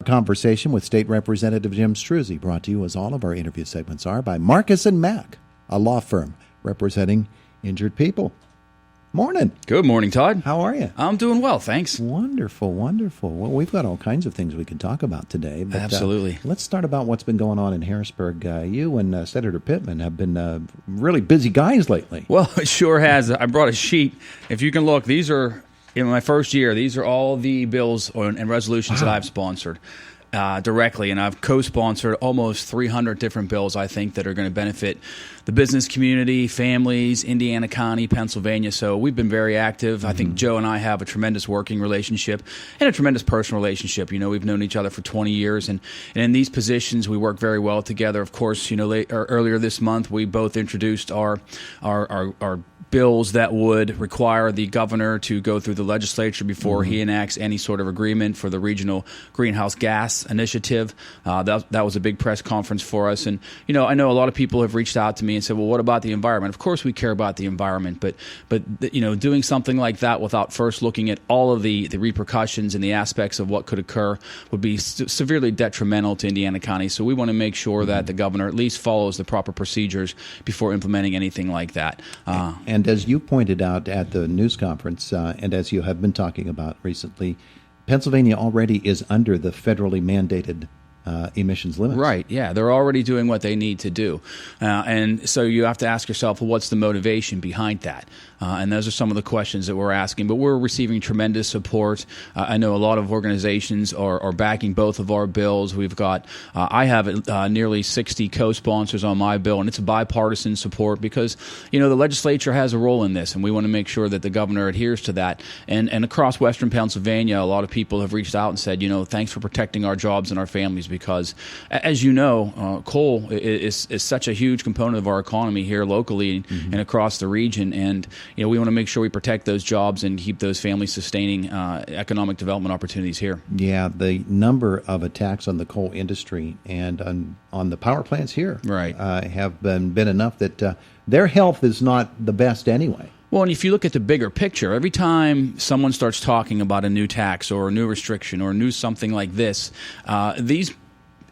conversation with State Representative Jim Struzzi, brought to you, as all of our interview segments are, by Marcus & Mack, a law firm representing injured people. Morning. Good morning, Todd. How are you? I'm doing well, thanks. Wonderful, wonderful. Well, we've got all kinds of things we can talk about today. But, Absolutely. Let's start about what's been going on in Harrisburg. You and Senator Pittman have been really busy guys lately. Well, it sure has. I brought a sheet. If you can look, these are, in my first year, these are all the bills and resolutions that I've sponsored directly, and I've co-sponsored almost 300 different bills, I think, that are going to benefit the business community, families, Indiana County, Pennsylvania. So we've been very active. I think Joe and I have a tremendous working relationship and a tremendous personal relationship. You know, we've known each other for 20 years, and in these positions, we work very well together. Of course, you know, earlier this month, we both introduced our bills that would require the governor to go through the legislature before he enacts any sort of agreement for the regional greenhouse gas initiative. That was a big press conference for us. And, you know, I know a lot of people have reached out to me and said, well, what about the environment? Of course we care about the environment, but you know, doing something like that without first looking at all of the repercussions and the aspects of what could occur would be severely detrimental to Indiana County. So we want to make sure that the governor at least follows the proper procedures before implementing anything like that. And as you pointed out at the news conference, and as you have been talking about recently, Pennsylvania already is under the federally mandated emissions limits. Right, yeah. They're already doing what they need to do. And so you have to ask yourself, well, what's the motivation behind that? And those are some of the questions that we're asking. But we're receiving tremendous support. I know a lot of organizations are backing both of our bills. We've got, I have nearly 60 co-sponsors on my bill, and it's a bipartisan support because, you know, the legislature has a role in this, and we want to make sure that the governor adheres to that. And across Western Pennsylvania, a lot of people have reached out and said, you know, thanks for protecting our jobs and our families, because, as you know, coal is such a huge component of our economy here locally and across the region. And, you know, we want to make sure we protect those jobs and keep those family-sustaining economic development opportunities here. Yeah, the number of attacks on the coal industry and on the power plants here have been enough that their health is not the best anyway. Well, and if you look at the bigger picture, every time someone starts talking about a new tax or a new restriction or a new something like this, these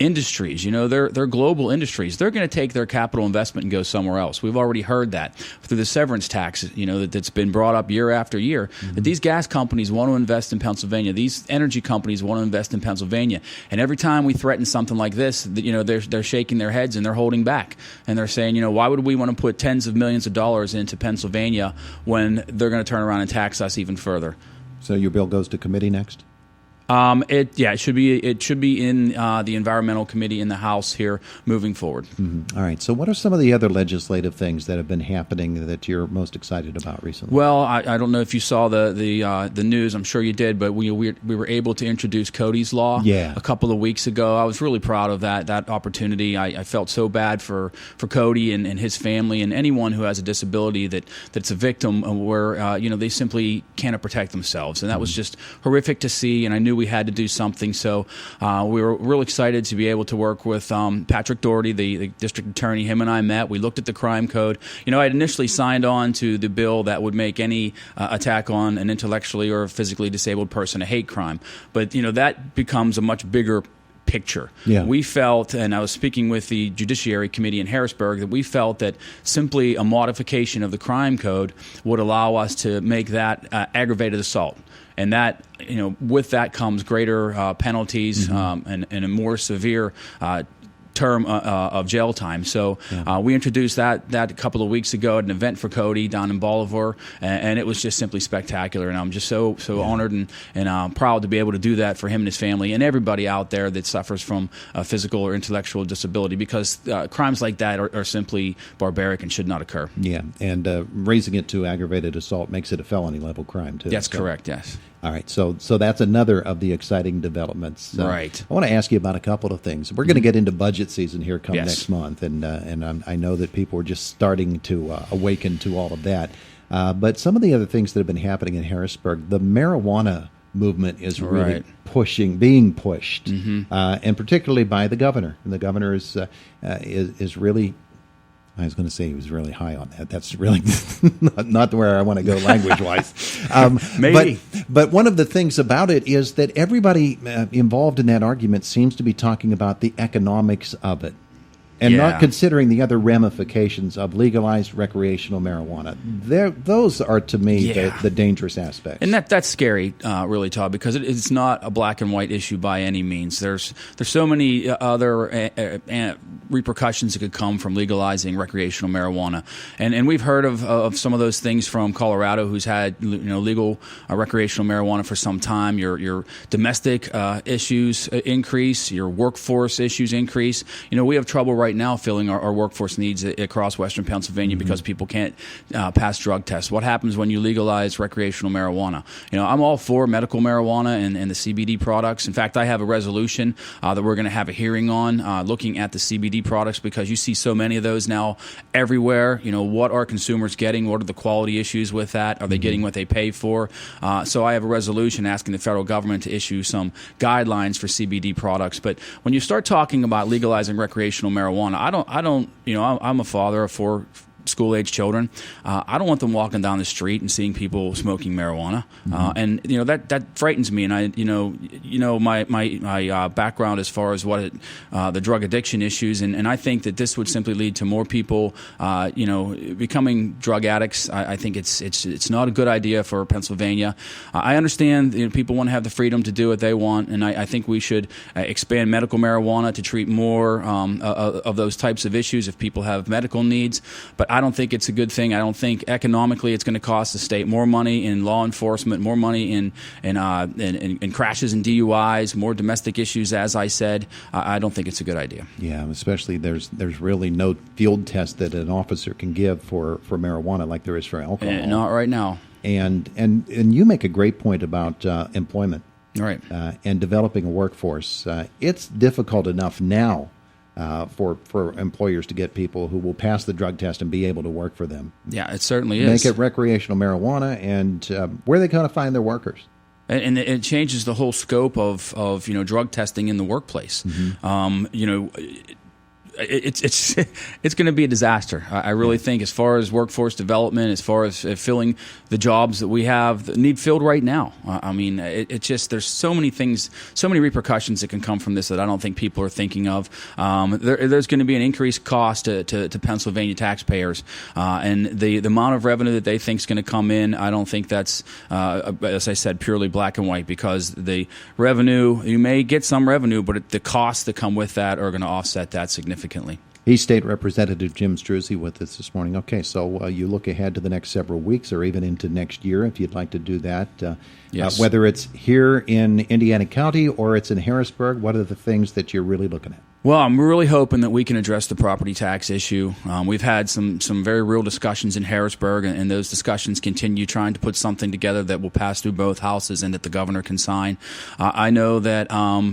industries, you know, they're global industries. They're going to take their capital investment and go somewhere else. We've already heard that through the severance tax, you know, that's been brought up year after year, that these gas companies want to invest in Pennsylvania. These energy companies want to invest in Pennsylvania. And every time we threaten something like this, you know, they're shaking their heads and they're holding back. And they're saying, you know, why would we want to put tens of millions of dollars into Pennsylvania when they're going to turn around and tax us even further? So your bill goes to committee next? It should be in the Environmental Committee in the House here moving forward. All right. So what are some of the other legislative things that have been happening that you're most excited about recently? Well, I don't know if you saw the news. I'm sure you did, but we were able to introduce Cody's Law a couple of weeks ago. I was really proud of that opportunity. I felt so bad for Cody and his family and anyone who has a disability that's a victim where you know, they simply cannot protect themselves, and that was just horrific to see. And I knew we had to do something, so we were real excited to be able to work with Patrick Doherty, the district attorney. Him and I met. We looked at the crime code. You know, I had initially signed on to the bill that would make any attack on an intellectually or physically disabled person a hate crime, but you know, that becomes a much bigger picture. We felt, and I was speaking with the Judiciary Committee in Harrisburg, that we felt that simply a modification of the crime code would allow us to make that aggravated assault. And that, you know, with that comes greater penalties and a more severe term of jail time. So we introduced that a couple of weeks ago at an event for Cody down in Bolivar, and it was just simply spectacular. And I'm just so honored and proud to be able to do that for him and his family and everybody out there that suffers from a physical or intellectual disability, because crimes like that are simply barbaric and should not occur. Yeah, and raising it to aggravated assault makes it a felony level crime too. That's correct, yes. All right, so that's another of the exciting developments. Right. I want to ask you about a couple of things. We're going to get into budget season here come next month, and I know that people are just starting to awaken to all of that. But some of the other things that have been happening in Harrisburg, the marijuana movement is really being pushed, and particularly by the governor. And the governor is really I was going to say he was really high on that. That's really not where I want to go language-wise. Maybe. But one of the things about it is that everybody involved in that argument seems to be talking about the economics of it and not considering the other ramifications of legalized recreational marijuana. Those are, to me, the dangerous aspects. And that's scary, really, Todd, because it's not a black and white issue by any means. There's so many other repercussions that could come from legalizing recreational marijuana, and we've heard of some of those things from Colorado, who's had legal recreational marijuana for some time. Your domestic issues increase, your workforce issues increase. We have trouble right now filling our workforce needs across Western Pennsylvania because people can't pass drug tests. What happens when you legalize recreational marijuana? I'm all for medical marijuana and the CBD products. In fact, I have a resolution that we're going to have a hearing on looking at the CBD products, because you see so many of those now everywhere. What are consumers getting? What are the quality issues with that? Are they getting what they pay for? So I have a resolution asking the federal government to issue some guidelines for CBD products. But when you start talking about legalizing recreational marijuana, I don't. I'm a father of 4 school-age children. I don't want them walking down the street and seeing people smoking marijuana, and that frightens me. And my background as far as the drug addiction issues, and I think that this would simply lead to more people, becoming drug addicts. I think it's not a good idea for Pennsylvania. I understand people want to have the freedom to do what they want, and I think we should expand medical marijuana to treat more of those types of issues if people have medical needs. But I don't think it's a good thing. I don't think economically it's going to cost the state more money in law enforcement, more money in crashes and DUIs, more domestic issues, as I said. I don't think it's a good idea. Yeah, especially there's really no field test that an officer can give for marijuana like there is for alcohol. Not right now. And you make a great point about employment. Right. And developing a workforce. It's difficult enough now for employers to get people who will pass the drug test and be able to work for them. Yeah, it certainly is. Make it recreational marijuana, and where are they going to find their workers? And it changes the whole scope of drug testing in the workplace. It's going to be a disaster. I really think, as far as workforce development, as far as filling the jobs that we have that need filled right now. There's so many things, so many repercussions that can come from this that I don't think people are thinking of. There's going to be an increased cost to Pennsylvania taxpayers, and the amount of revenue that they think is going to come in, I don't think that's, as I said, purely black and white, because the revenue, you may get some revenue, but the costs that come with that are going to offset that significantly. He's State Representative Jim Struzzi with us this morning. Okay, so you look ahead to the next several weeks or even into next year if you'd like to do that. Yes. Whether it's here in Indiana County or it's in Harrisburg, what are the things that you're really looking at? Well, I'm really hoping that we can address the property tax issue. We've had some very real discussions in Harrisburg, and those discussions continue, trying to put something together that will pass through both houses and that the governor can sign. I know that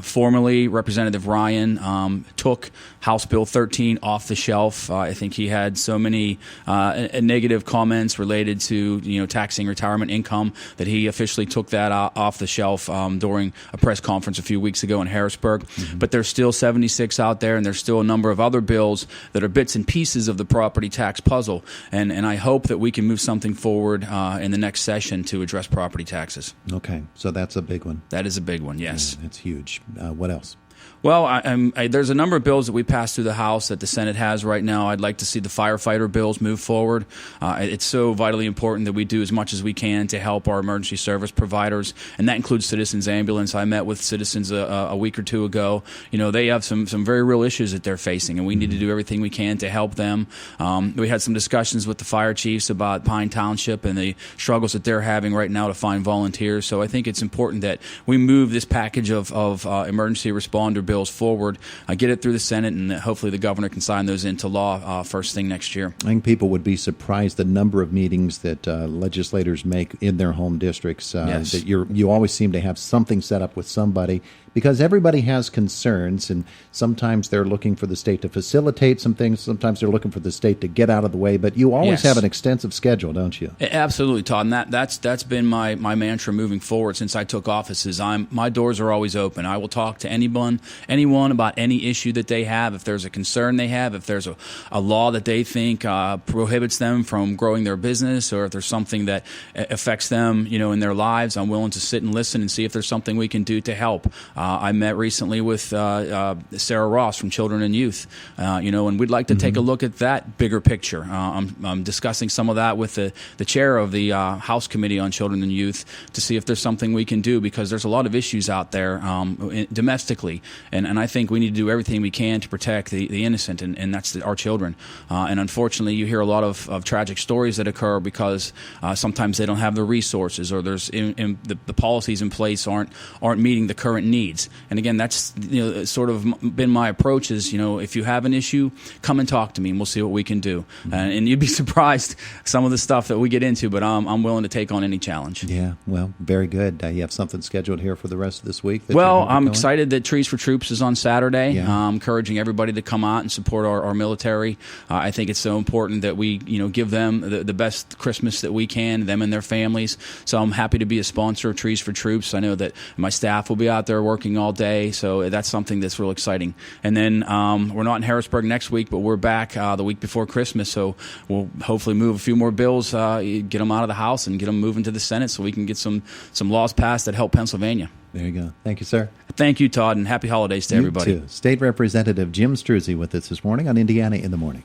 formerly Representative Ryan took House Bill 13 off the shelf. I think he had so many negative comments related to taxing retirement income that he officially took that off the shelf during a press conference a few weeks ago in Harrisburg. Mm-hmm. But there's still 76 out there, and there's still a number of other bills that are bits and pieces of the property tax puzzle, and I hope that we can move something forward in the next session to address property taxes. Okay, so that's a big one. That is a big one, yes. Yeah, that's huge. What else? Well, there's a number of bills that we passed through the House that the Senate has right now. I'd like to see the firefighter bills move forward. It's so vitally important that we do as much as we can to help our emergency service providers, and that includes Citizens Ambulance. I met with Citizens a week or two ago. They have some very real issues that they're facing, and we need to do everything we can to help them. We had some discussions with the fire chiefs about Pine Township and the struggles that they're having right now to find volunteers. So I think it's important that we move this package of emergency responder bills forward, get it through the Senate, and hopefully the governor can sign those into law first thing next year. I think people would be surprised the number of meetings that legislators make in their home districts. Yes. That you always seem to have something set up with somebody, because everybody has concerns, and sometimes they're looking for the state to facilitate some things. Sometimes they're looking for the state to get out of the way. But you always have an extensive schedule, don't you? Absolutely, Todd. And that's been my mantra moving forward since I took office. Is my doors are always open. I will talk to anyone about any issue that they have. If there's a concern they have, if there's a law that they think prohibits them from growing their business, or if there's something that affects them, in their lives, I'm willing to sit and listen and see if there's something we can do to help. I met recently with Sarah Ross from Children and Youth, and we'd like to take a look at that bigger picture. I'm discussing some of that with the chair of the House Committee on Children and Youth to see if there's something we can do, because there's a lot of issues out there domestically, and I think we need to do everything we can to protect the innocent, and that's our children. And unfortunately, you hear a lot of tragic stories that occur because sometimes they don't have the resources, or there's the policies in place aren't meeting the current needs. And again, that's sort of been my approach is, if you have an issue, come and talk to me and we'll see what we can do. And you'd be surprised some of the stuff that we get into, but I'm willing to take on any challenge. Yeah, well, very good. You have something scheduled here for the rest of this week? Well, I'm excited that Trees for Troops is on Saturday. Yeah. Encouraging everybody to come out and support our military. I think it's so important that we give them the best Christmas that we can, them and their families. So I'm happy to be a sponsor of Trees for Troops. I know that my staff will be out there working all day, so that's something that's real exciting. And then we're not in Harrisburg next week, but we're back the week before Christmas, so we'll hopefully move a few more bills, get them out of the House and get them moving to the Senate so we can get some laws passed that help Pennsylvania. There you go. Thank you, sir. Thank you, Todd, and happy holidays to everybody. You too. State Representative Jim Struzzi with us this morning on Indiana in the Morning.